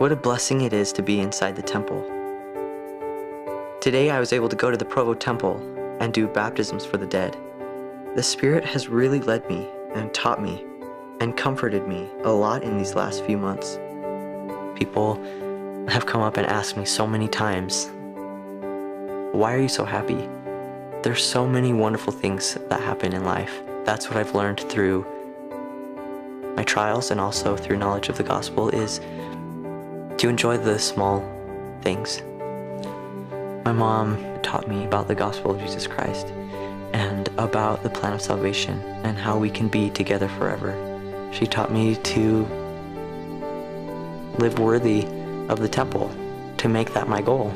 What a blessing it is to be inside the temple. Today I was able to go to the Provo Temple and do baptisms for the dead. The Spirit has really led me and taught me and comforted me a lot in these last few months. People have come up and asked me so many times, why are you so happy? There's so many wonderful things that happen in life. That's what I've learned through my trials and also through knowledge of the gospel, is to enjoy the small things. My mom taught me about the gospel of Jesus Christ and about the plan of salvation and how we can be together forever. She taught me to live worthy of the temple, to make that my goal.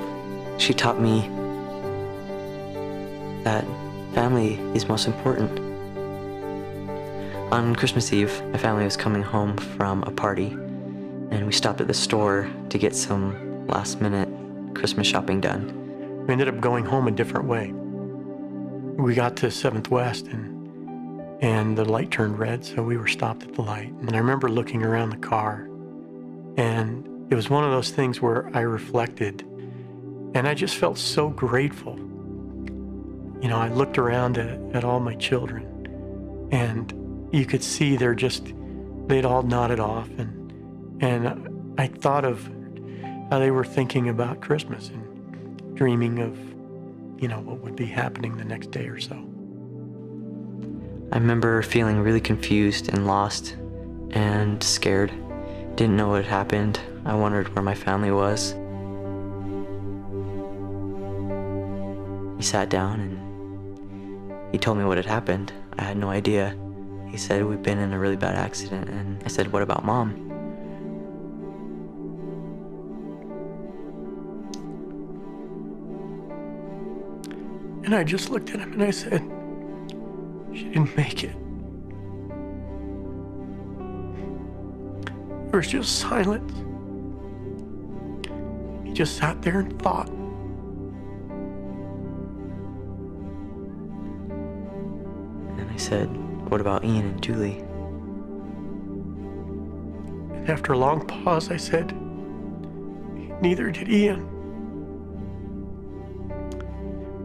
She taught me that family is most important. On Christmas Eve, my family was coming home from a party, and we stopped at the store to get some last-minute Christmas shopping done. We ended up going home a different way. We got to 7th West, and the light turned red, so we were stopped at the light. And I remember looking around the car, and it was one of those things where I reflected, and I just felt so grateful. You know, I looked around at all my children, and you could see they'd all nodded off, and I thought of how they were thinking about Christmas and dreaming of, you know, what would be happening the next day or so. I remember feeling really confused and lost and scared. Didn't know what had happened. I wondered where my family was. He sat down and he told me what had happened. I had no idea. He said, we've been in a really bad accident. And I said, what about Mom? And I just looked at him and I said, she didn't make it. There was just silence. He just sat there and thought. And I said, what about Ian and Julie? And after a long pause, I said, neither did Ian.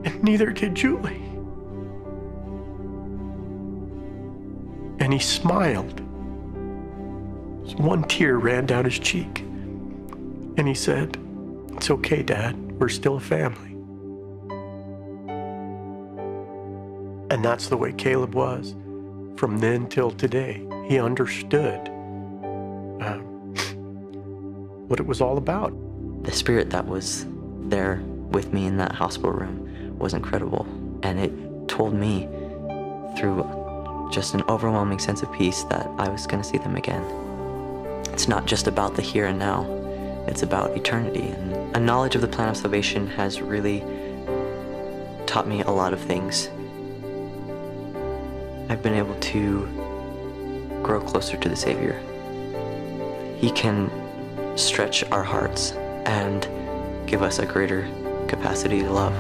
And neither did Julie. And he smiled. One tear ran down his cheek. And he said, it's okay, Dad, we're still a family. And that's the way Caleb was. From then till today, he understood what it was all about. The Spirit that was there with me in that hospital room was incredible, and it told me through just an overwhelming sense of peace that I was going to see them again. It's not just about the here and now, it's about eternity, and a knowledge of the plan of salvation has really taught me a lot of things. I've been able to grow closer to the Savior. He can stretch our hearts and give us a greater capacity to love.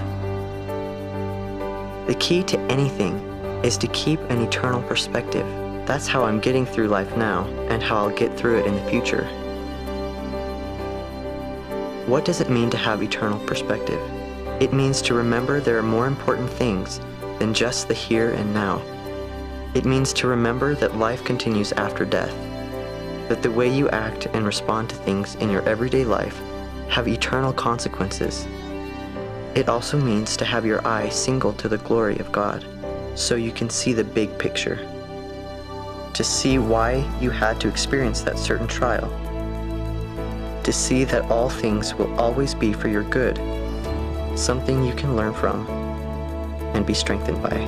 The key to anything is to keep an eternal perspective. That's how I'm getting through life now and how I'll get through it in the future. What does it mean to have eternal perspective? It means to remember there are more important things than just the here and now. It means to remember that life continues after death, that the way you act and respond to things in your everyday life have eternal consequences. It also means to have your eye single to the glory of God, so you can see the big picture, to see why you had to experience that certain trial, to see that all things will always be for your good, something you can learn from and be strengthened by.